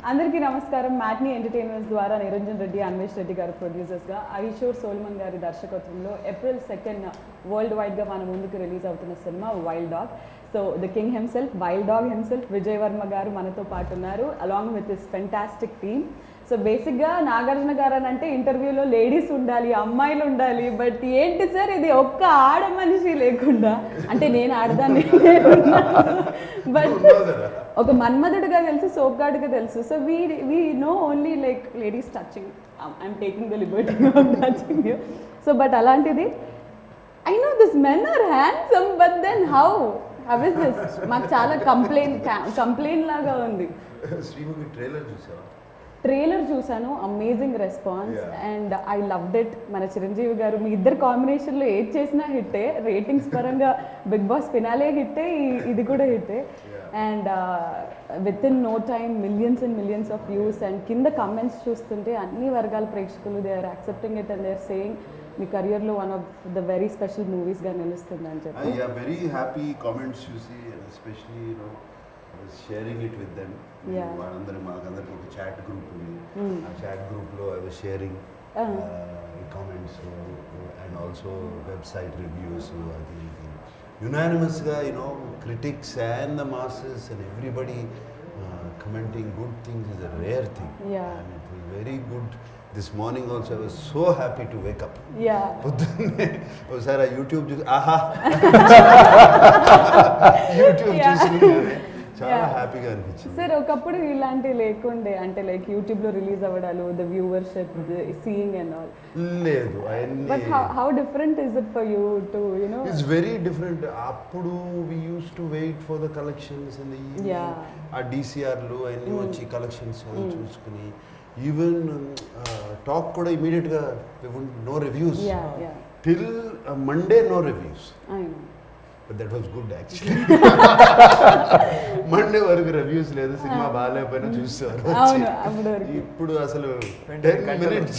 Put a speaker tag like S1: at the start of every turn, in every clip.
S1: అందరికీ నమస్కారం. Matinee entertainments ద్వారా నిరంజన్ రెడ్డి, అన్వేష్ రెడ్డి గారు ప్రొడ్యూసర్స్గా, ఐషోర్ సోల్మన్ గారి దర్శకత్వంలో ఏప్రిల్ 2 వరల్డ్ వైడ్గా మన ముందుకు రిలీజ్ అవుతున్న cinema wild dog. So the king himself, wild dog himself Vijay Varma గారు మనతో పాటు ఉన్నారు, along with this fantastic team. So బేసిక్గా నాగార్జున గారు అని అంటే ఇంటర్వ్యూలో లేడీస్ ఉండాలి, అమ్మాయిలు ఉండాలి, బట్ ఏంటి సార్ ఇది ఒక్క ఆడ మనిషి లేకుండా, అంటే నేను ఆడదాన్ని బట్ ఒక మన్మధుడిగా తెలుసు, సోప్గాడుగా తెలుసు. So we know only like ladies touching, I'm taking the liberty of touching you. So but అలాంటిది I know this men are handsome, but then how is this? మాకు చాలా కంప్లైంట్ లాగా ఉంది. ట్రైలర్ చూసాను, amazing response and I loved it. మన చిరంజీవి గారు మీ ఇద్దరు కాంబినేషన్లో ఏది చేసినా హిట్టే, రేటింగ్స్ పరంగా బిగ్ బాస్ ఫినాలే హిట్టే, ఇది కూడా హిట్టే. And with in no time millions and millions of views. And కింద కమెంట్స్ చూస్తుంటే అన్ని వర్గాల ప్రేక్షకులు they are accepting it and they are saying మీ కెరియర్లో one of the very special మూవీస్గా నిలుస్తుంది అని చెప్పి.
S2: వెరీ హ్యాపీ కామెంట్స్ చూసి, especially sharing it with them. వాళ్ళందరూ మాకందరికి ఒక చాట్ గ్రూప్ ఉంది, ఆ చాట్ గ్రూప్లో I was sharing comments and also website reviews. అది యునానిమస్గా critics and the masses and everybody commenting good things is a rare thing. And it was very good. This morning also I was so happy to wake up. పొద్దున్నే ఒకసారి ఆ YouTube చూసి YouTube చూసి చాలా హ్యాపీగా అనిపించింది.
S1: Sir ఒకప్పుడు ఇలాంటి లేకుండే, అంటే లైక్ యూట్యూబ్లో రిలీజ్ అవ్వడాలు, the viewership, seeing and all
S2: లేదు.
S1: But how different is it for you to you know?
S2: It's very different. అప్పుడు we used to wait for the collections and ఆ డిసిఆర్లు అన్నీ వచ్చి కలెక్షన్స్ చూసుకుని, ఈవెన్ టాక్ కూడా ఇమీడియట్గా no reviews till Monday, no reviews. But that was good actually. Monday వరకు reviews లేదు, సినిమా బాగాలేకపోయినా చూసేవారు. ఇప్పుడు అసలు 10 minutes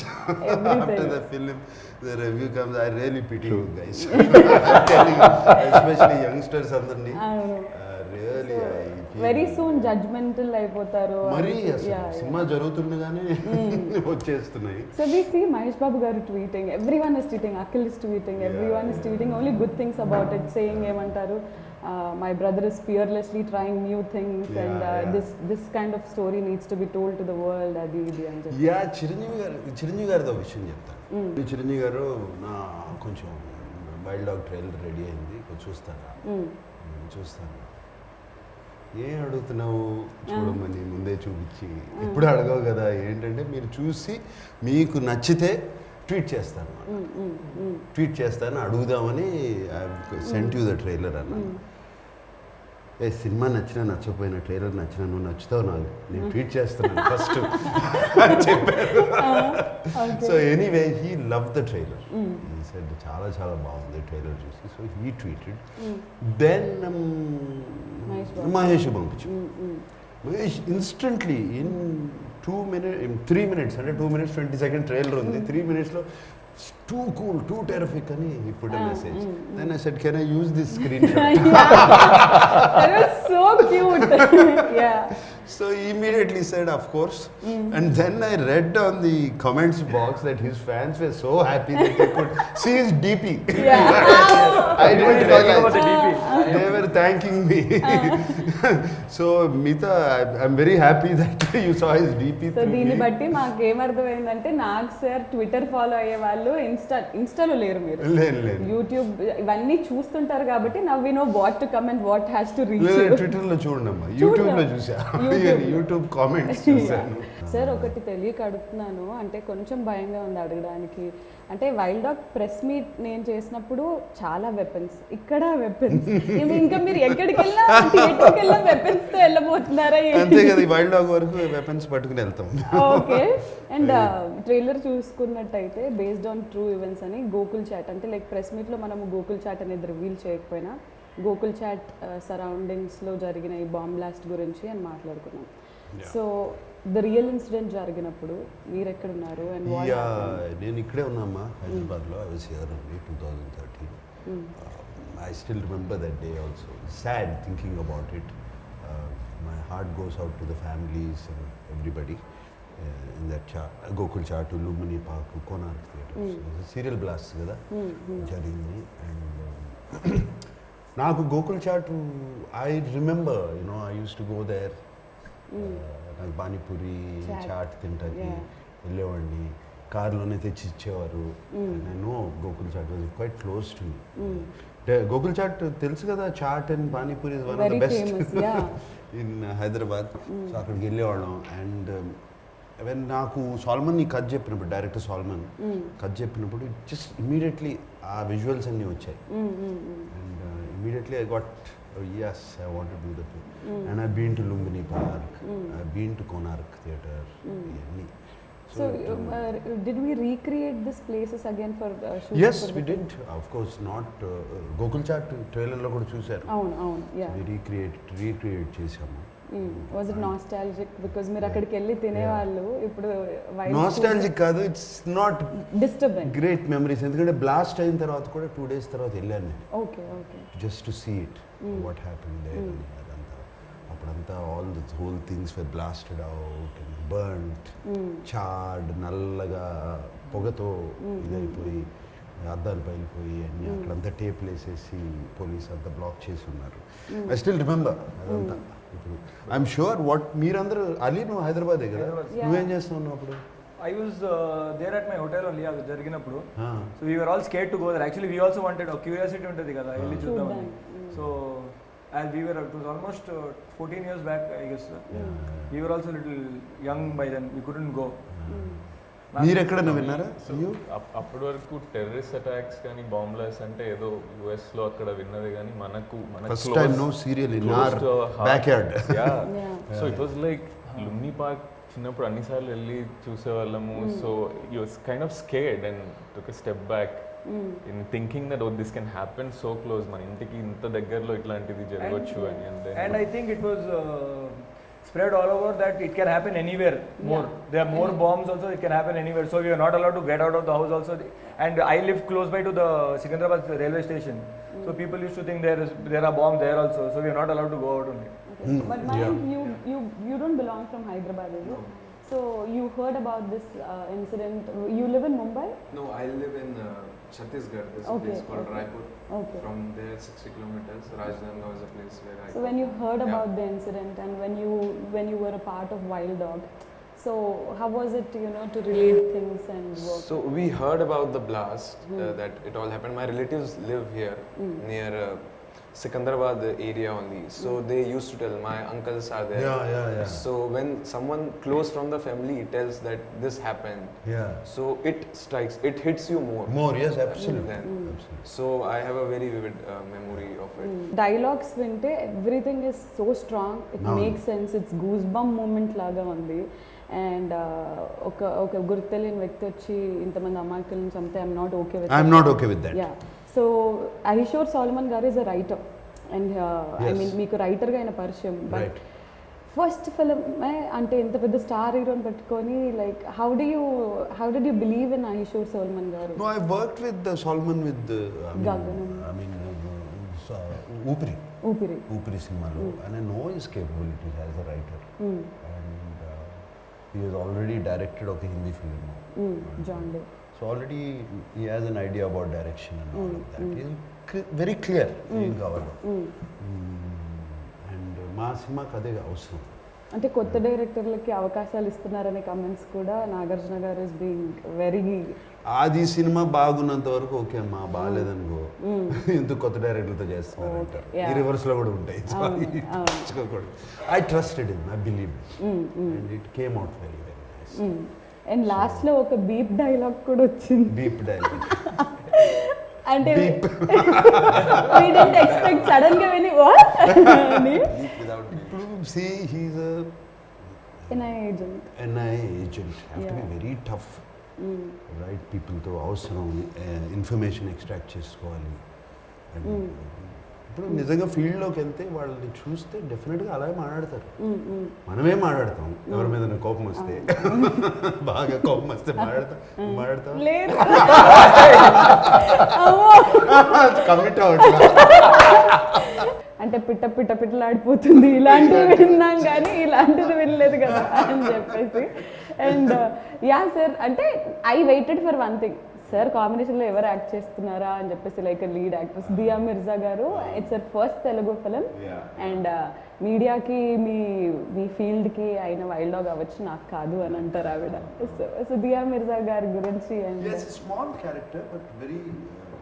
S2: after the film the review comes. I really pity you guys, especially youngsters అందరినీ. రియలీ
S1: వెరీ సూన్ జడ్జ్మెంటల్ అయిపోతారు.
S2: మరి cinema జరుగుతుండగానే వచ్చేస్తున్నాయి.
S1: So we see Mahesh Babu garu tweeting, everyone is tweeting, Akhil is tweeting, everyone is tweeting only good things about it, saying ఏమంటారు, my brother is fearlessly trying new things and this kind of story needs to be told to the world. Adi అని చెప్పి.
S2: చిరంజీవి గారితో విషయం చెప్తాను. చిరంజీవి గారు నా కొంచెం wild dog trailer ready అయింది, చూస్తాను. ఏం అడుగుతున్నావు చూడమని ముందే చూపించి, ఇప్పుడు అడగవు కదా, ఏంటంటే మీరు చూసి మీకు నచ్చితే ట్వీట్ చేస్తాను అడుగుదామని సెంట్ యూ ద ట్రైలర్ అన్న. సినిమా నచ్చినా నచ్చకపోయినా, ట్రైలర్ నచ్చినా నువ్వు నచ్చుతావు నాకు, నేను ట్వీట్ చేస్తున్నాను ఫస్ట్ అని చెప్పారు. So anyway he love the trailer. He said చాలా చాలా బాగుంది ట్రైలర్ చూసి. So he tweeted. Then Mahesh పంపించు. మహేష్ ఇన్స్టెంట్లీ ఇన్ 3 minutes, అంటే 2 minutes 20 seconds ట్రైలర్ ఉంది, 3 minutesలో too cool, too terrific అని he put a message. Then I said, can I use this screenshot?
S1: That was so cute.
S2: So he immediately said, of course. And then I read on the comments box that his fans were so happy that they could see his DP. I didn't realize the DP. They were thanking me. So Meeta, I'm very happy that you saw his DP.
S1: So దీన్ని బట్టి మాకు ఏమర్థమైందంటే, Nag sir Twitter follow అయ్యే వాళ్ళు ఇన్స్టాలో లేరు, మీరు YouTube ఇవన్నీ చూస్తుంటారు కాబట్టి now we know what to comment, what has to reach.
S2: ట్విట్టర్లో చూడండి, యూట్యూబ్లో చూసా, యూట్యూబ్ కామెంట్స్ చూసాను.
S1: సార్ ఒకటి తెలియక అడుగుతున్నాను, అంటే కొంచెం భయంగా ఉంది అడగడానికి. అంటే వైల్డ్ డాగ్ ప్రెస్ మీట్ నేను చేసినప్పుడు చాలా వెపన్స్, ఇక్కడ వెపన్స్, ఇంకా మీరు ఎక్కడికి వెళ్ళినా థియేటర్కి వెళ్ళినా వెపన్స్తో వెళ్ళబోతున్నారా?
S2: అంతే కదా, వైల్డ్ డాగ్ వరకు వెపన్స్ పట్టుకుని వెళ్తాం.
S1: ఓకే. అండ్ ట్రైలర్ చూసుకున్నట్టయితే బేస్డ్ ఆన్ ట్రూ ఈవెంట్స్ అని గోకుల్ చాట్, అంటే లైక్ ప్రెస్ మీట్లో మనము గోకుల్ చాట్ అనేది రివీల్ చేయకపోయినా గోకుల్ చాట్ సరౌండింగ్స్లో జరిగిన ఈ బాంబ్ బ్లాస్ట్ గురించి అని మాట్లాడుకున్నాం. సో ద రియల్ ఇన్సిడెంట్ జరిగినప్పుడు మీరు ఎక్కడున్నారు? అండ్
S2: నేను ఇక్కడే ఉన్నామ్మా, హైదరాబాద్లో. I was here only 2013. I still remember that day also. Sad thinking about it. my heart goes out to the families and everybody in that Gokul Chaatu, Lumini Park, Konark Theatres. It's a serial blast kada jarindi. And నాకు Gokul Chat I remember I use to go there. నాకు పానీపూరి చాట్ తింటాకి వెళ్ళేవాడిని, కార్లోనే తెచ్చి ఇచ్చేవారు. నేను Gokul Chat was quite close to me. Gokul Chat తెలుసు కదా, chaat and panipuri is one of the best in Hyderabad. So అక్కడికి వెళ్ళేవాళ్ళం. అండ్ వెన్ నాకు సాల్మన్ ఈ కథ చెప్పినప్పుడు, డైరెక్టర్ సాల్మన్ కథ చెప్పినప్పుడు జస్ట్ ఇమీడియట్లీ ఆ విజువల్స్ అన్నీ వచ్చాయి. And immediately I got, yes, I want to do the film. And I've been to Lumbini Park, I've been to Konark Theatre.
S1: So did we recreate these places again for shooting?
S2: Yes, we did. Of course, not Gokul Chaat trailer lo kuda chusaru.
S1: Avunu, yeah.
S2: We recreate chesamu.
S1: Was it nostalgic? Because మీరు అక్కడికి వెళ్ళి తినేవాళ్ళు, ఇప్పుడు
S2: nostalgic కాదు, it's not
S1: disturbing.
S2: Great memories. ఎందుకంటే blast అయిన తర్వాత కూడా 2 days తర్వాత వెళ్ళాను నేను.
S1: Okay
S2: just to see it what happen there. అదంతా అప్పుడంతా all the whole things were blasted out and burned, charred, నల్లగా పొగతో ఇదైపోయి అద్దాలు పైలిపోయి అన్నీ అక్కడంతా టేప్లు వేసేసి పోలీస్ అంతా బ్లాక్ చేసి ఉన్నారు. ఐ స్టిల్ రిమెంబర్ అదంతా. ఇప్పుడు ఐఎమ్ షూర్ వాట్ మీరందరూ అలీ నువ్వు హైదరాబాదే కదా, నువ్వేం చేస్తున్నావు అప్పుడు?
S3: I was there at my hotel only అది జరిగినప్పుడు. So we were all scared to go there. Actually we also wanted, curiosity ఉంటుంది కదా వెళ్ళి చూద్దామని. So as we were, it was almost 14 years back I guess. We were also little young by then, we couldn't go.
S2: మీరు ఎక్కడన్నా విన్నారా?
S4: అప్పటి వరకు terrorist attacks కానీ బాంబ్ బ్లాస్ట్ అంటే ఏదో యుఎస్ లో అక్కడ విన్నది, కానీ మనకు
S2: first time no serial in our backyard.
S4: So it was like Lumbini park చిన్నప్పుడు అన్నిసార్లు వెళ్ళి చూసేవాళ్ళము. So you was kind of scared and took a step back in thinking that this can happen so close, మన ఇంటికి ఇంత దగ్గరలో ఇట్లాంటిది జరగవచ్చు అని.
S3: And I think it was spread all over that it can happen anywhere more. There are more bombs also, it can happen anywhere. So we are not allowed to get out of the house also. And I live close by to the Secunderabad railway station. So people used to think there are bombs there also. So we are not allowed to go out only.
S1: But Mayank, you don't belong from Hyderabad, is it? So you heard about this incident. You live in Mumbai?
S5: No, I live in Chhattisgarh. There's a place called Raipur. From there 60 kilometers. Rajnandgaon is a place where I
S1: So when you heard about the incident and when you were a part of Wild Dog, so how was it, to relate things and work?
S5: So we heard about the blast, that it all happened. My relatives live here near Secunderabad area only. So they used to tell, my uncles are there.
S2: Yeah.
S5: So when someone close from the family tells that this happened, so it strikes, it hits you more.
S2: Yes, absolutely.
S5: Absolutely. So I have a very vivid memory of it.
S1: Dialogues vinte everything is so strong, it makes sense, it's goosebump moment laga undi. And ఒక గుర్తులేని వ్యక్తి వచ్చి ఇంతమంది అమాయకులను చంపితే I'm not okay with that. So Ahishor Solomon గారు is a writer and I mean మీకు రైటర్గా ఆయన పరిచయం, బట్ ఫస్ట్ ఫిల్మే అంటే ఇంత పెద్ద స్టార్ హీరోని పెట్టుకొని like how did you believe in Ahishor Solomon గారు?
S2: No, I worked with Salman with ఊపిరి సినిమాలో, and I know his capabilities as a writer. And he has already directed ఒక Hindi film,
S1: John Day.
S2: So already he has an idea about direction and all of that. He is very clear ఏం కావాలో. And మా సినిమాకి అదే అవసరం.
S1: అంటే కొత్త డైరెక్టర్లకి అవకాశాలు ఇస్తున్నారనే కమెంట్స్ కూడా నాగార్జున గారు ఇస్ బీయింగ్ వెరీ.
S2: అది సినిమా బాగున్నంత వరకు ఓకే అమ్మా, బాగాలేదనుకో ఎందుకు కొత్త డైరెక్టర్లతో చేస్తున్నారు అంటారు. ఈ రివర్స్ లో కూడా ఉంటాయి. I trusted him, I believe and it came out very very nice.
S1: And last లో ఒక బీప్ డైలాగ్ కూడా వచ్చింది.
S2: బీప్ డైలాగ్
S1: అంటే we didn't expect sudden గా విని what అని.
S2: ఇప్పుడు see he's a
S1: NIA agent.
S2: Have to be very tough. Right people తో అవసరం, ఇన్ఫర్మేషన్ ఎక్స్ట్రాక్ట్ చేసుకోవాలి. ఇప్పుడు నిజంగా ఫీల్డ్లోకి వెళ్తే వాళ్ళని చూస్తే డెఫినెట్గా అలాగే మాట్లాడతారు. మనమే మాట్లాడతాం ఎవరి మీద కోపం వస్తే, బాగా కోపం వస్తే మాట్లాడతాం కమిట్ అవ్వట్లేదు.
S1: అంటే పిట్టలాడిపోతుంది ఇలాంటివి విన్నాం కానీ ఇలాంటిది వినలేదు కదా అని చెప్పేసి. అండ్ యా సార్, అంటే I waited for one thing sir, కాంబినేషన్లో ఎవరు యాక్ట్ చేస్తున్నారా అని చెప్పేసి, like lead actress Dia Mirza గారు, it's our first Telugu film. And మీడియాకి మీ ఫీల్డ్కి అయిన వైల్డ్ డాగ్ అవ్వచ్చు, నాకు కాదు అని అంటారు ఆవిడ. సో దియా మిర్జా గారి గురించి. And
S2: small character but very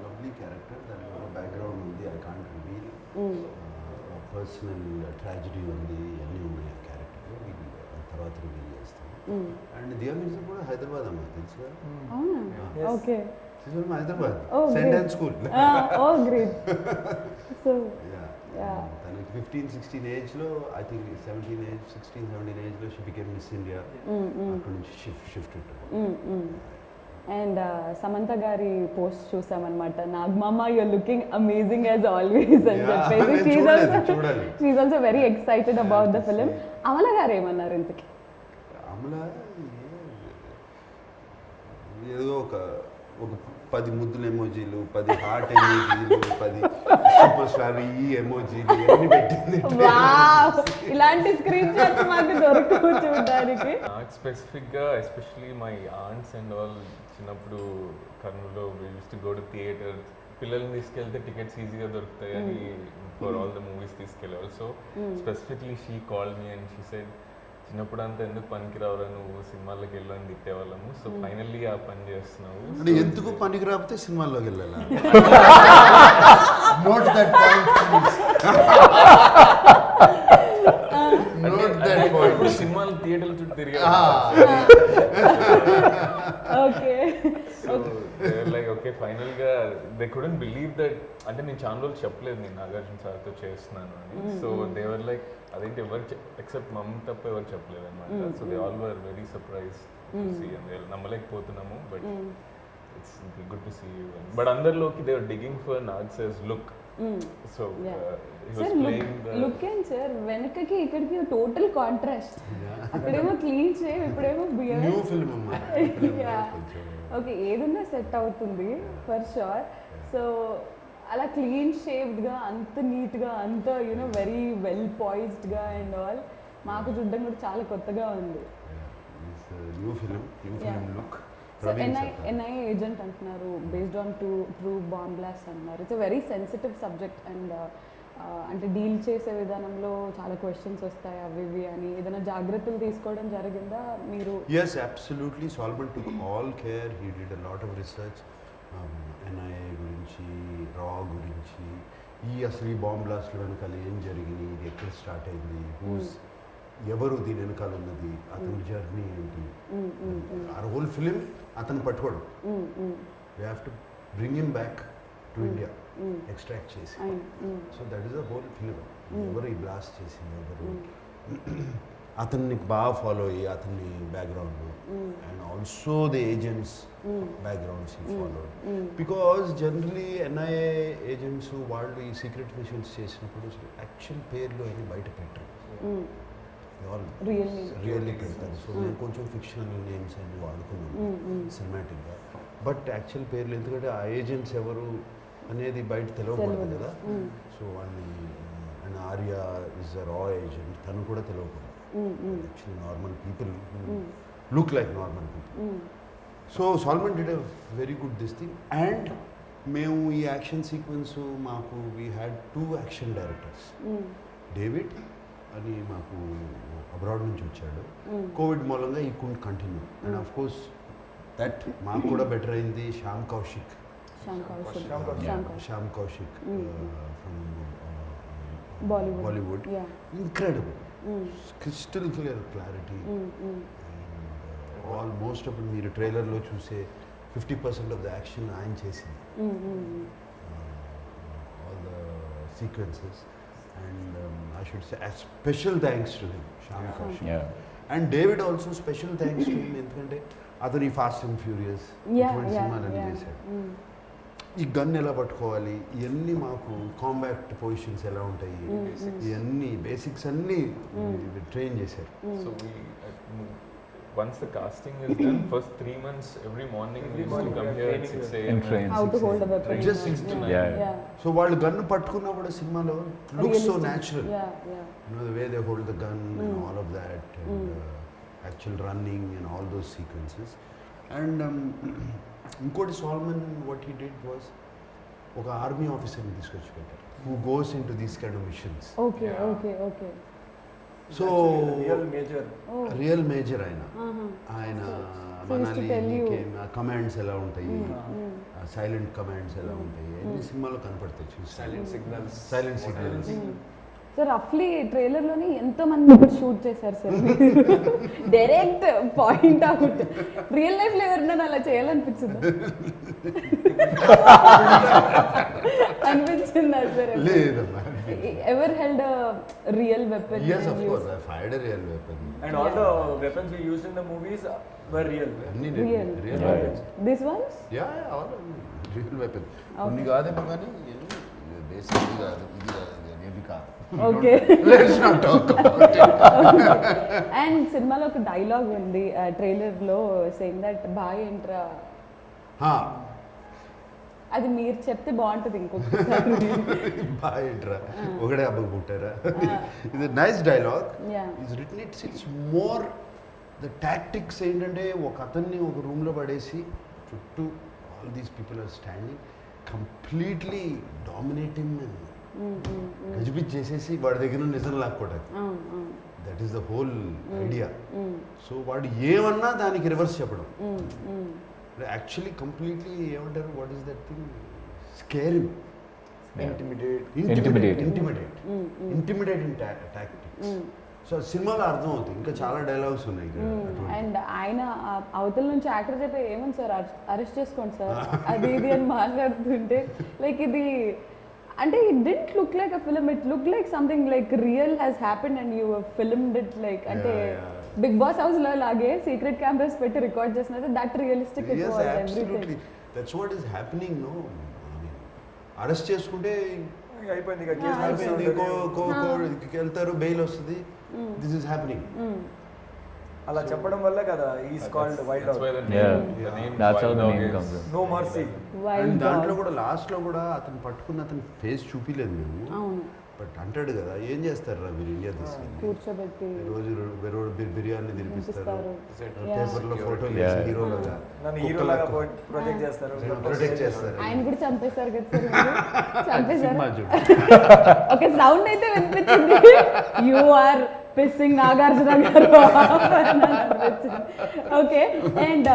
S2: lovely character. దాని బ్యాక్గ్రౌండ్ ఉంది, I can't reveal. Personal tragedy ఉంది, అన్నీ ఉన్నాయి ఆ క్యారెక్టర్. తర్వాత రివీల్ చేస్తాం. అండ్ దియా మిర్జా కూడా హైదరాబాద్ అమ్మాయి, తెలుసు కదా?
S1: అవునా? Okay.
S2: Hyderabad
S1: Oh,
S2: saint
S1: great.
S2: Ann school.
S1: Oh great. So
S2: తనకి 15-16 ఏజ్లో, ఐ థింక్ 16-17 ఏజ్లో షీ బికేమ్ మిస్ ఇండియా. అక్కడ నుంచి షిఫ్ట్.
S1: అండ్ సమంత గారి పోస్ట్ చూసామన్నమాట, నాగమామ you're looking amazing as always అని చెప్పేసి. She's also very excited about the film. Amala గారు ఏమన్నారు ఇంతకి?
S2: అమలా ఏదో ఒక 10 ముద్దుల ఎమోజీలు, 10 హార్ట్ ఎమోజీలు, 10 సూపర్ స్టార్ ఈ ఎమోజీలు అన్ని పెట్టింది.
S1: ఇలాంటి స్క్రీన్ షాట్స్ మాకు దొరకవు చూడడానికి.
S4: నాకు స్పెసిఫిక్గా especially my aunts and all చిన్నప్పుడు కర్నూలులో we used to go to theatre. పిల్లల్ని తీసుకెళ్తే టికెట్స్ ఈజీగా దొరుకుతాయి అని ఫర్ ఆల్ ద మూవీస్ తీసుకెళ్ళేవాళ్ళు. So specifically she called me and she said, చిన్నప్పుడు అంతా ఎందుకు పనికి రావురా నువ్వు, సినిమాల్లోకి వెళ్ళని తిట్టేవాళ్ళము. సో ఫైనల్లీ ఆ పని చేస్తున్నావు.
S2: అంటే ఎందుకు పనికి రాకపోతే సినిమాల్లోకి వెళ్ళాలా? Note that point.
S4: ఇప్పుడు సినిమాలు థియేటర్ల చుట్టూ తిరిగా.
S1: ఓకే.
S4: లైక్ ఓకే ఫైనల్గా దే కుడెంట్ బిలీవ్ దట్. అంటే నేను చాలా రోజులు చెప్పలేదు నేను నాగార్జున సార్తో చేస్తున్నాను అని. సో దేవర్ లైక్ అదేంటి ఎవరు ఎక్సెప్ట్ మమ్ తప్ప ఎవరు చెప్పలేదు అనమాట. So they all were very surprise to see. నమ్మలేకపోతున్నాము, but it's good to see you. But అందరిలోకి they are digging for Nag's look. So
S1: look and sir వెనకకి ఇక్కడికి టోటల్ కాంట్రాస్ట్. అక్కడేమో క్లీన్ షేవ్, ఇప్పుడేమో బియర్డ్.
S2: న్యూ ఫిల్మ్ అమ్మా.
S1: Okay, ఏదన్నా set అవుతుంది for sure. So అలా క్లీన్ షేవ్డ్గా, అంత నీట్గా, అంత యూనో వెరీ వెల్ పాయిజ్డ్గా అండ్ ఆల్ మాకు చూడడం కూడా చాలా కొత్తగా ఉంది.
S2: New film look.
S1: So NI agent అంటున్నారు, based on true bomb blast అంటున్నారు. It's a very sensitive subject. And అంటే డీల్ చేసే విధానంలో చాలా క్వశ్చన్స్ వస్తాయి అవి ఇవి అని. ఏదైనా జాగ్రత్తలు తీసుకోవడం జరిగిందా మీరు?
S2: Yes, absolutely. Solomon took all care. He did a lot of research. NIA గురించి, రా గురించి, అసలు ఈ బాంబ్ బ్లాస్ట్ వెనకాల ఏం జరిగింది, ఇది ఎక్కడ స్టార్ట్ అయింది, ఎవరు దీని వెనకాల ఉన్నది, అతని జర్నీ ఏంటి, ఆ హోల్ ఫిలిం అతను పట్టుకోవడం. We have to bring him back to India, extract చేసి. So that is the whole film. ఎవరు ఈ బ్లాస్ట్ చేసింది, ఎవరు, అతన్ని బాగా ఫాలో అయ్యి అతన్ని background and also the agents backgrounds ఈ follow. Because generally NIA agents వాళ్ళు ఈ సీక్రెట్ మిషన్స్ చేసినప్పుడు యాక్చువల్ పేర్లు అని బయట పెట్టరు, రియల్లీ పెడతారు. సో నేను కొంచెం ఫిక్షనల్ నేమ్స్ అన్ని వాడుకున్నాను సినిమాటిక్గా. బట్ యాక్చువల్ పేర్లు, ఎందుకంటే ఆ ఏజెంట్స్ ఎవరు అనేది బయట తెలియకూడదు కదా. సో వాళ్ళని అండ్ ఆర్య ఇస్ అ రా ఏజెంట్, తను కూడా తెలియకూడదు. Actually normal people who look like normal people. So Solomon did a very good this thing. And మేము ఈ యాక్షన్ సీక్వెన్స్ మాకు we had 2 action directors. David అని మాకు అబ్రాడ్ నుంచి వచ్చాడు. కోవిడ్ మూలంగా ఈ could continue. And of course that మాకు కూడా బెటర్ అయింది Shyam Kaushik from Bollywood. Incredible, crystal clear clarity. And almost అప్పుడు మీరు ట్రైలర్లో చూసే 50% ఆఫ్ ద యాక్షన్ ఆయన చేసింది, all the sequences. And I should say special thanks to him, Shyam Kaushik. And David also special thanks to him, ఎందుకంటే అతను ఈ ఫాస్ట్ అండ్ ఫ్యూరియస్ ఇటువంటి సినిమాలన్నీ చేశాడు. ఈ గన్ ఎలా పట్టుకోవాలి, ఇవన్నీ మాకు కాంబాక్ట్ పొజిషన్స్ ఎలా ఉంటాయి, ఇవన్నీ బేసిక్స్ అన్నీ ట్రైన్ చేశారు.
S4: So once the casting is done, first 3 months, every morning we used to
S3: morning
S4: come
S3: we are
S4: here at
S3: training
S4: 6
S3: here.
S4: a.m.
S6: In train.
S1: How to
S6: 6
S1: hold a weapon.
S2: Just 6 to 9.
S6: Yeah.
S1: Yeah.
S2: So వాళ్ళు gun పట్టుకున్నా కూడా సినిమాలో looks so
S1: Realistic.
S2: Natural
S1: Yeah, yeah.
S2: the way they hold the gun and all of that and actual running and all those sequences and ఇంకోటి Solomon what he did was ఒక army ఆఫీసర్ని తీసుకొచ్చి పెట్టారు who goes into these kind of missions
S1: Okay,
S4: Yeah.
S1: okay, okay.
S2: so
S3: real major
S1: Oh.
S2: Real major ఆయన
S1: Uh-huh.
S2: ఆయన
S1: So used to tell you.
S2: Commands ఎలా ఉంటాయి
S1: Mm.
S2: Silent commands ఎలా ఉంటాయి అన్ని సినిమాలో కనపడతాయి చూసి
S5: Silent signals.
S2: Silent signals
S1: so రఫ్లీ ట్రైలర్లోని ఎంతో మంది ఇప్పుడు షూట్ చేశారు sir direct point out real లైఫ్లో ఎవరినైనా అలా చేయాలనిపించిందా అనిపించిందా సార్
S2: లేదమ్మా
S1: ever held real weapon
S2: yes of course I fired a real weapon
S3: and all the weapons we used in the movies were real
S2: అన్ని
S1: real
S2: real
S6: Yeah.
S2: weapons
S1: this ones
S2: yeah all real weapon కొన్ని కాదేమో కానీ basic ఇది కాదు ఇది కాదు ఇది అనేది కాదు
S1: okay
S2: let's not talk about it
S1: and సినిమాలో ఒక డైలాగ్ ఉంది ట్రైలర్లో సేయింగ్ దట్ బాయ్ ఎంట్రా అది మీరు చెప్తే బాగుంటుంది ఇంకొకసారి
S2: బాయ్ ఇంట్రా ఒకడే అబ్బకు పుట్టారా ఇది nice dialogue
S1: Yeah.
S2: Is written it's more the tactics ఏంటంటే ఒక అతన్ని ఒక రూమ్లో పడేసి చుట్టూ all these people are standing completely dominating గజిబిజ్ చేసేసి వాడి దగ్గర నిజం లాక్కోవడానికి
S1: అవును అవును
S2: that is the whole idea so వాడు ఏమన్నా దానికి రివర్స్ చెప్పడం యాక్చువల్లీ కంప్లీట్లీ ఏమంటారు what is that thing scaring
S3: intimidate
S2: intimidating tactics so సినిమాలో అర్థం అవుతుంది ఇంకా చాలా డైలాగ్స్ ఉన్నాయి ఇక్కడ అటువంటి.
S1: అండ్ ఆయన అవతల నుంచి యాక్టర్ చెప్పే ఏమని సార్ అరెస్ట్ చేసుకోండి సార్ అది ఇది అని మాట్లాడుతుంటే లైక్ ఇది అంటే it didn't look like a film it look like something like real has happen and you filmed it like అంటే
S2: Yeah.
S1: బిగ్ బాస్ హౌస్ లో లాగే సీక్రెట్ కెమెరాస్ పెట్టి రికార్డ్ చేసినట్టు that realistic it
S2: Yes,
S1: was
S2: absolutely.
S1: Everything
S2: That's what is happening, no? Arrest చేసుకుంటే
S3: అయిపోయింది ఇక
S2: అయిపోయింది
S3: case
S2: వెళ్తారు బెయిల్ వస్తుంది దిస్ ఇస్ హ్యాపెనింగ్
S3: అలా చెప్పడం వల్ల కదా is called wild
S4: That's why
S3: dog
S4: the
S6: Yeah.
S4: name
S6: That's how
S4: Wild
S6: the
S4: Dog
S6: name
S4: is-
S6: comes in.
S3: No mercy
S1: wild
S2: దాంట్లో కూడా లాస్ట్ లో కూడా అతను పట్టుకున్న అతని ఫేస్ చూపిలేదు మేము
S1: అవును
S2: బట్ అంటాడు కదా ఏం చేస్తారు రా మీరు ఇండియా తీసుకెళ్ళి
S1: కూర్చోబెట్టి
S2: రోజు బిర్యానీ తినిపిస్తారు
S1: తినిపిస్తారు.
S2: పేపర్లో ఫోటోలు
S6: Yeah.
S2: హీరోలుగా
S3: నన్ను హీరోలాగా ప్రొజెక్ట్ చేస్తారు
S2: ప్రొటెక్ట్ చేస్తారు
S1: ఆయన కూడా చంపేశారు కదా సార్ మీరు? చంపేశారు
S2: సినిమా చూడు
S1: ఓకే సౌండ్ అయితే వినిపించింది యు ఆర్ పిస్సింగ్ నాగార్జున గారు okay and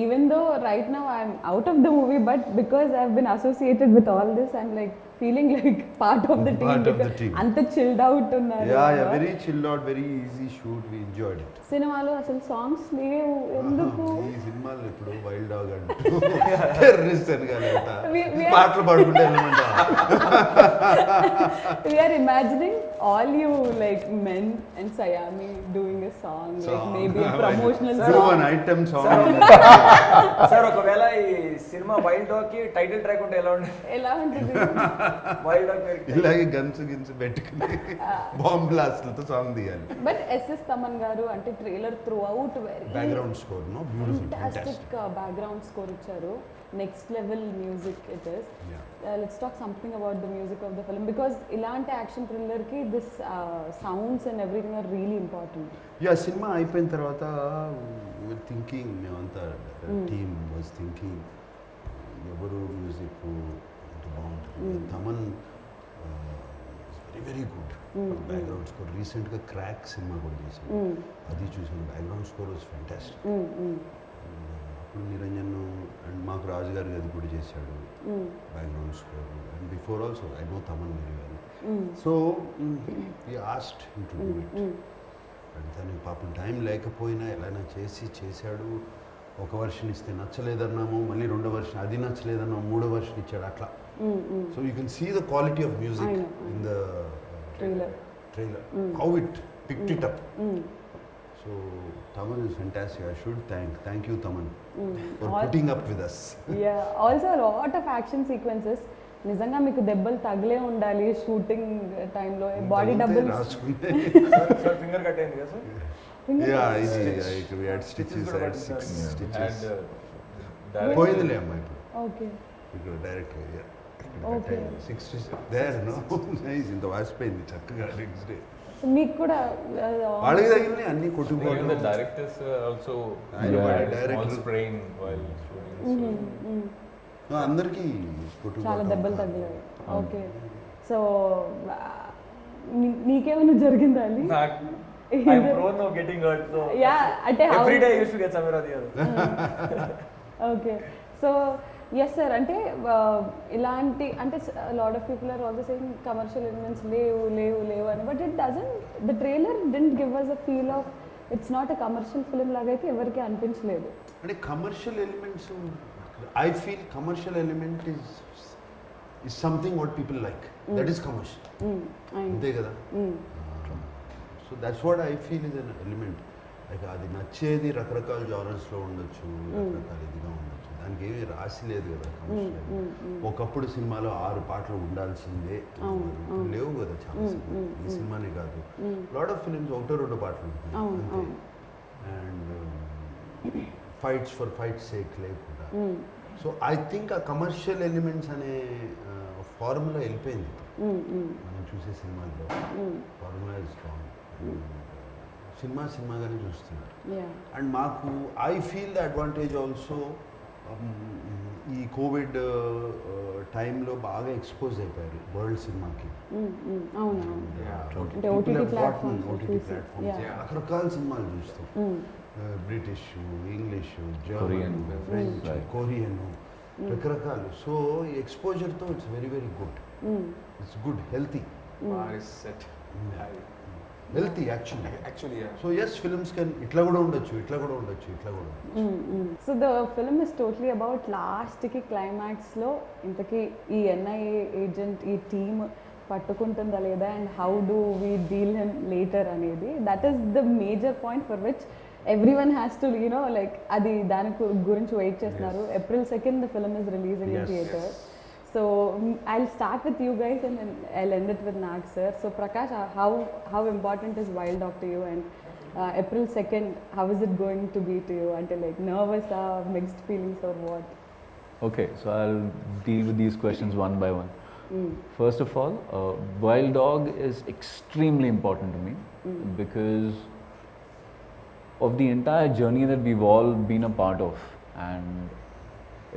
S1: even though right now I'm out of the movie but because I been associated with all this I'm like feeling like part of the
S2: Part of the
S1: team
S2: team.
S1: అంత chilled out ఉన్నారు
S2: very chilled out very easy shoot we enjoyed it
S1: సినిమాలో అసలు songs లేవు ఎందుకు
S2: ఈ సినిమాలు ఇప్పుడు wild dog అంటూ టెర్రరిస్ట్ అని కానీ
S1: We-
S2: పాటలు పాడుకుంటే వెళ్ళమంటా
S1: we are imagining all you like men and Sayami doing a song like maybe a promotional
S2: Do
S1: song.
S2: an item song.
S3: Sir ఒకవేళ ఈ సినిమా వైల్డ్ డాగ్ కి టైటిల్ ట్రాక్ ఉంటే ఎలా ఉండేది
S1: ఎలా ఉంటుంది
S3: వైల్డ్ డాగ్ పేరు
S2: ఇలాగే గన్స్ గిన్స్ పెట్టుకుని బాంబ్ బ్లాస్ట్లతో సాంగ్ తీయాలి
S1: బట్ ఎస్ఎస్ తమన్ గారు అంటే trailer throughout very
S2: background score no beautiful
S1: fantastic background score ఇచ్చారు next level music it is let's talk something about the music of the film because ఇలాంటి action థ్రిల్లర్కి this sounds and everything are really important
S2: yeah సినిమా అయిపోయిన తర్వాత thinking మేమంతా team was thinking ఎవరు music ఎంత బాగుంటుంది Thaman very very good background score రీసెంట్గా క్రాక్ సినిమా కూడా చేశాను అది చూసాను బ్యాక్గ్రౌండ్ స్కోర్ వాజ్ ఫ్యాంటాస్టిక్ అప్పుడు నిరంజన్ అండ్ మాకు రాజు గారు అది కూడా చేశాడు background score and before also I know Thaman very well so ఈ asked to do it and తనకి పాపం టైం లేకపోయినా ఎలాగైనా చేశాడు ఒక వర్షన్ ఇస్తే నచ్చలేదన్నాము మళ్ళీ రెండో వర్షన్ అది నచ్చలేదన్నాము మూడో వర్షన్ ఇచ్చాడు అట్లా so you can see the quality of music
S1: I know.
S2: In the
S1: Trailer.
S2: Trailer how it picked it up so Thaman is fantastic I should thank you Thaman for putting up with us
S1: yeah also lot of action sequences నిజంగా మీకు దెబ్బలు తగిలే ఉండాలి shooting టైంలో body double
S2: రాసుకుంటే
S3: sir finger cut అయింది కదా sir
S2: Yeah, easy. We had stitches, I had 6
S3: Yeah.
S4: had
S2: stitches.
S4: direct-
S2: పోయిందిలే అమ్మా ఇప్పుడు
S1: ఓకే
S2: ఇక్కడ direct
S1: Okay.
S2: 6 stitches there no nice ఇంత వాసిపోయింది చక్కగా నెక్స్ట్ డే
S1: సో మీకు కూడా
S2: వాళ్ళకి తగిలినాయి అన్ని
S4: Even the
S2: కొట్టుకుపోవడం
S4: directors also
S2: I know,
S4: had a
S2: director-
S4: small sprain while shooting. So
S2: అందరికీ
S1: చాలా
S2: కొట్టుకుపోవడం
S1: దెబ్బలు తగిలాయి ఓకే సో నీకేమైనా జరిగిందా Ali?
S3: I'm prone of getting hurt, so
S1: Yeah, అంటే
S3: every day I used to get somewhere or the other.
S1: Okay so yes sir అంటే ఇలాంటి అంటే lot of people are also saying commercial elements లేవు అని but it doesn't the trailer didn't give us a feel of it's not a commercial film లాగా అయితే ఎవరికి అనిపించలేదు.
S2: అంటే commercial elements I feel commercial element is something what people like. That is commercial. అంతే కదా. So that's what I feel is an element. Like అది నచ్చేది రకరకాల జానర్స్లో ఉండొచ్చు, రకరకాల ఇదిగా ఉండొచ్చు, దానికి ఏమీ రాసి లేదు కదా కమర్షియల్. ఒకప్పుడు సినిమాలో 6 పాటలు ఉండాల్సిందే, ఇప్పుడు లేవు కదా చాలా సినిమా. ఈ సినిమానే కాదు, లాట్ ఆఫ్ ఫిలిమ్స్ 1-2 పాటలు ఉంటాయి అంతే. And fights for fight sake లేకుండా. సో ఐ థింక్ ఆ కమర్షియల్ ఎలిమెంట్స్ అనే ఫార్ములా వెళ్ళిపోయింది మనం చూసే సినిమాల్లో. Formula is strong. సినిమాగానే చూస్తున్నారు. అండ్ మాకు I feel the advantage also ఈ కోవిడ్ టైంలో బాగా ఎక్స్పోజ్ అయిపోయారు వరల్డ్ సినిమాకి. ఓటీటీ ప్లాట్ఫామ్స్ రకరకాల సినిమాలు చూస్తాం. British, English, German, French, Korean, రకరకాలు. సో ఈ ఎక్స్పోజర్తో it's very very good. It's good, healthy.
S5: Bar is set high.
S2: Healthy actually.
S5: Actually, yeah.
S2: So yes films can ఇట్లా కూడా ఉండొచ్చు, ఇట్లా కూడా ఉండొచ్చు, ఇట్లా కూడా ఉండొచ్చు.
S1: So the film is totally about లాస్ట్కి క్లైమాక్స్లో ఇంతకీ ఈ ఎన్ఐఏ ఏజెంట్ ఈ టీమ్ పట్టుకుంటుందా లేదా and how do we deal him later అనేది. That is the major point for which everyone has to like అది దాని గురించి వెయిట్ చేస్తున్నారు. April 2nd the film is releasing in theatre. So I'll start with you guys and then I'll end it with Nag sir. So Prakash, how important is Wild Dog to you, and April 2nd how is it going to be to you? Until like nervous or mixed feelings or what?
S6: Okay, so I'll deal with these questions one by one. First of all, Wild Dog is extremely important to me because of the entire journey that we've all been a part of, and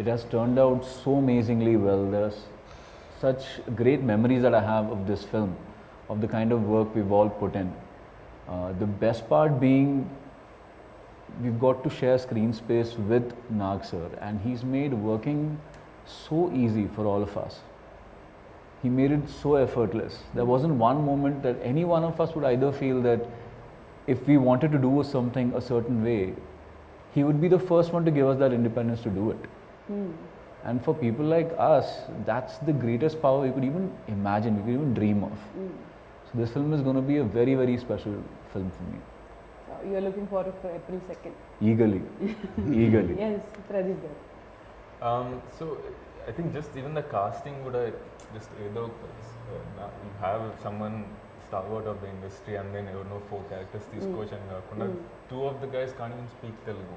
S6: it has turned out so amazingly well. There's such great memories that I have of this film, of the kind of work we've all put in. The best part being we've got to share screen space with Nag sir, and he's made working so easy for all of us. He made it so effortless. There wasn't one moment that any one of us would either feel that if we wanted to do something a certain way, he would be the first one to give us that independence to do it. And for people like us, that's the greatest power we could even imagine, we could even dream of. So this film is going to be a very, very special film for me.
S1: So you're looking forward for April 2nd.
S6: Eagerly. Eagerly.
S1: Yes, Pradeep garu.
S4: So I think just even the casting would just either you have someone stalwart of the industry and then you know 4 characters తీసుకోవచ్చు అని కాకుండా 2 of the guys can't even speak Telugu,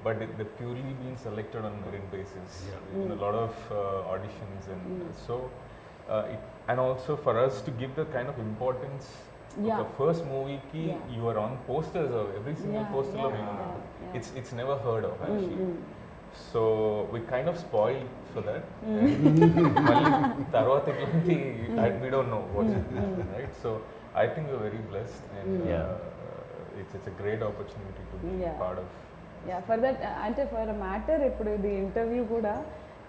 S4: but they're purely being selected on merit basis. In a lot of auditions and so and also for us to give the kind of importance of the first movie ki you are on posters of every single poster lo it's never heard of actually. So we kind of spoiled for that. Malli tarvata elanti we don't know what's happening, right? So I think we're very blessed and it's a great opportunity to be part of.
S1: Yeah, for that ante for a matter ippudu the interview kuda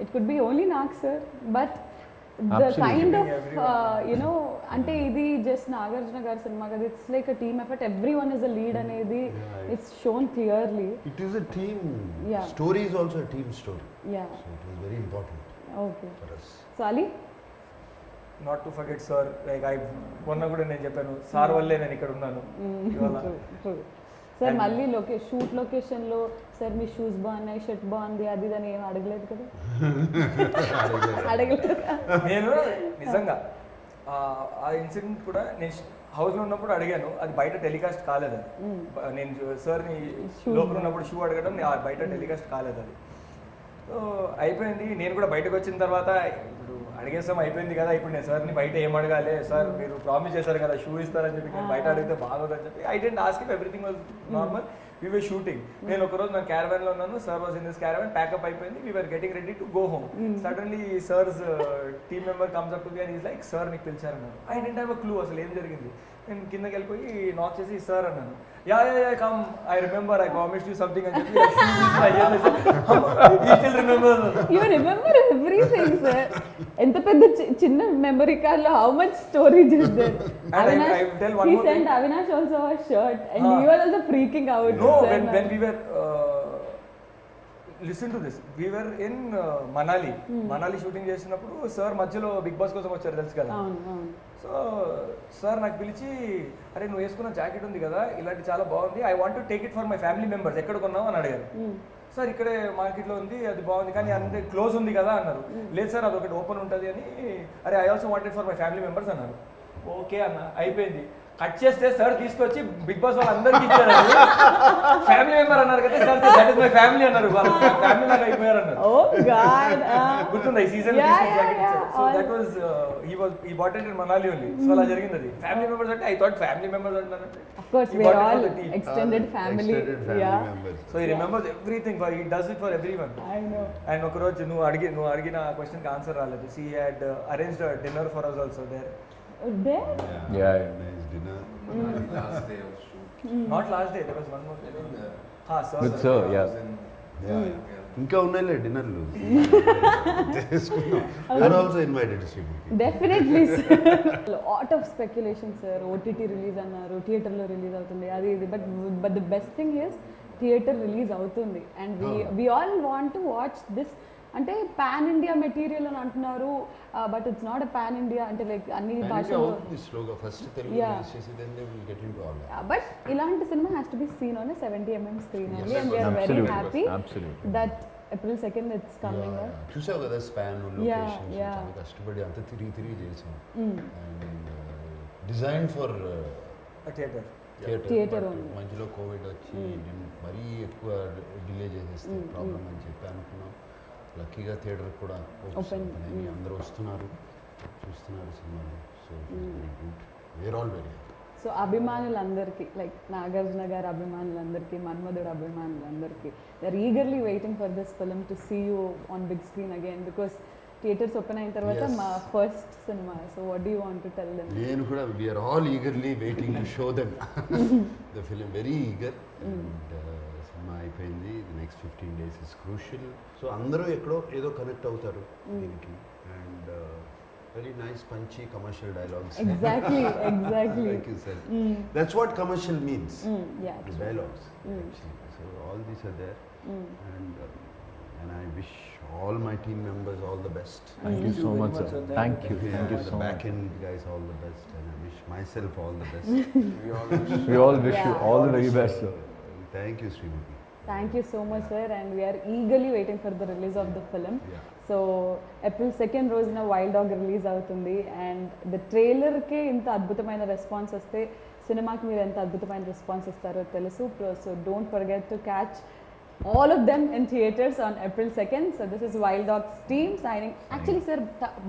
S1: it could be only Nag sir, but the kind of ante idi just Nagarjuna garu cinema kada, it's like a team effort, everyone is a lead anedi it's shown clearly.
S2: It is a team
S1: Yeah.
S2: story, is also a team story.
S1: Yeah,
S2: So it was very important
S1: okay.
S2: for us.
S1: So Ali,
S3: Not to forget sir, like I మొన్న కూడా నేను చెప్పాను sir వల్లే నేను ఇక్కడ ఉన్నాను ఇవాళ.
S1: Sir మళ్ళీ షూట్ లొకేషన్లో సార్ మీ షూస్ బాగున్నాయి, షర్ట్ బాగుంది, అది అని ఏం అడగలేదు కదా? అడగలేదు.
S3: నేను నిజంగా ఆ ఇన్సిడెంట్ కూడా నేను హౌస్లో ఉన్నప్పుడు అడిగాను, అది బయట టెలికాస్ట్ కాలేదు అది. నేను సార్ని లోపల ఉన్నప్పుడు షూ అడగడం బయట టెలికాస్ట్ కాలేదు అది. సో అయిపోయింది. నేను కూడా బయటకు వచ్చిన తర్వాత ఇప్పుడు అడిగేసాం అయిపోయింది కదా, ఇప్పుడు నేను సార్ని బయట ఏం అడగాలి, సార్ మీరు ప్రామిస్ చేశారు కదా షూ ఇస్తారని చెప్పి, నేను బయట అడిగితే బాగోదని చెప్పి I didn't ask if everything was normal. We were shooting. నేను ఒకరోజు నేను క్యారవాన్లో ఉన్నాను, sir was in this caravan, pack up అయిపోయింది, we were getting ready to go home. Suddenly sir's team member comes up to me and is like, sir నీకు పిలిచారన్నారు. I didn't have a clue అసలు ఏం జరిగింది. నేను కిందకి వెళ్ళిపోయి నాక్ చేసి సార్ అన్నాను. Yeah come, I remember, I promised you something అని చెప్పి
S1: You remember everything, sir. ఎంత పెద్ద చిన్న మెమరీ కార్డ్ లో how much storage is there.
S3: I will tell one
S1: he
S3: more
S1: sent
S3: thing.
S1: Avinash also a shirt and he was also freaking out.
S3: No,
S1: sir,
S3: when we were listen to this, we were in Manali shooting చేసినప్పుడు sir మధ్యలో big boss కోసం వచ్చారు తెలుసు కదా.
S1: అవును.
S3: So sir నాకు పిలిచి, అరే నువ్వు వేసుకున్న జాకెట్ ఉంది కదా ఇలాంటి చాలా బాగుంది, I want to take it for my family members, ఎక్కడ కొన్నావు అని అడిగారు. సార్ ఇక్కడే మార్కెట్లో ఉంది, అది బాగుంది కానీ అంతే క్లోజ్ ఉంది కదా అన్నారు. లేదు సార్ అది ఒకటి ఓపెన్ ఉంటుంది అని, అరే I also wanted for my family members అన్నారు. ఓకే అన్న, అయిపోయింది. కట్ చేస్తే సార్ తీసుకొచ్చి బిగ్ బాస్ వాళ్ళందరికీ ఇచ్చారు. ఫ్యామిలీ మెంబర్ అన్నారు కదా sir, that is my family అన్నారు. వాళ్ళు ఫ్యామిలీ లాగా అయిపోయారు అన్నారు.
S1: Oh God.
S3: గుర్తుందా ఈ season so that was he bought it in Manali only. So అలా జరిగింది అది. ఫ్యామిలీ మెంబర్స్ అంటే ఐ థాట్ ఫ్యామిలీ మెంబర్స్ అంటారంటే
S1: Of course, we are all extended family.
S2: Extended family
S1: Yeah.
S2: members.
S3: So he remembers everything, for he does it for everyone.
S1: I know.
S3: And ఒకరోజు నువ్వు అడిగిన క్వశ్చన్కి answer రాలేదు. He had arranged dinner for us also there.
S1: There?
S6: Yeah.
S2: Nice dinner.
S5: Last day of shoot.
S3: Not last day, there was one more day. Sir.
S6: With sir, yeah.
S2: Yeah. ఇంకా ఉన్నాయిలే డిన్నర్లు చేసుకున్నాం. And also invited Srimuki.
S1: Definitely, sir. Lot of speculation, sir. OTT release అన్నారు, థియేటర్లో release అవుతుంది, అది ఇది. But the best thing is theatre release అవుతుంది and we all want to watch this. అంటే pan India material అని అంటున్నారు, but it's not a pan India. అంటే లైక్ అన్ని భాషలు
S2: స్లోగా ఫస్ట్ తెలుగు రిలీజ్ చేసి then they will get into all that.
S1: But ఇలాంటి సినిమా has to be seen on 70mm screen only and we are very
S6: Absolutely.
S1: Happy
S6: Absolutely.
S1: That April 2nd it's coming up.
S2: చూసావు కదా span
S1: Yeah,
S2: locations
S1: yeah.
S2: చాలా కష్టపడి అంత తిరిగి చేసాం. And design for theatre
S1: only.
S2: మధ్యలో కోవిడ్ వచ్చి మరీ ఎక్కువ డిలే చేసేస్తే ప్రాబ్లం అని చెప్పి అనుకున్నాం. లక్కీగా థియేటర్ కూడా ఓపెన్ అయ్యి అందరూ వస్తున్నారు, చూస్తున్నారు సినిమాని. So we're all very
S1: so అభిమానులందరికీ, లైక్ నాగార్జున గారి అభిమానులందరికీ, మన్మధుడు అభిమానులందరికీ, they are eagerly waiting for this film to see you on big screen again, because theatres open అయిన తర్వాత మా ఫస్ట్ సినిమా. So what do you want to tell them?
S2: నేను కూడా we are all eagerly waiting to show them the film, very eager. And సినిమా అయిపోయింది, the next 15 days is crucial. So అందరూ ఎక్కడో ఏదో కనెక్ట్ అవుతారు దీనికి. And very nice Punchhi commercial dialogues.
S1: Exactly.
S2: Like you said. That's what commercial means.
S1: Yeah.
S2: The dialogues. Actually. So all these are there. And I wish all my team members all the best.
S6: Thank you so much, sir. Thank you. Thank you
S2: The
S6: so
S2: back
S6: much.
S2: end guys all the best, and I wish myself all the best.
S6: We all wish you all the very best, sir.
S2: Thank you, Srimuki.
S1: Thank you so much, sir, and we are eagerly waiting for the release of the film.
S2: Yeah.
S1: So April 2nd రోజున wild dog release అవుతుంది and the ట్రైలర్కే ఇంత అద్భుతమైన response వస్తే సినిమాకి మీరు ఎంత అద్భుతమైన response ఇస్తారో తెలుసు. So don't forget to catch all of them in theaters on April 2nd. So this is Wild Dog's team signing. Actually, sir,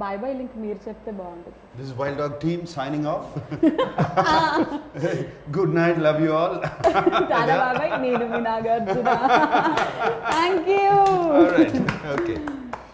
S1: bye-bye link meer chepte baaguntadi.
S2: This is Wild Dog team signing off. Good night, love you all.
S1: Tada bye-bye, nenu mi Nagarjuna. Thank you.
S2: All right, okay.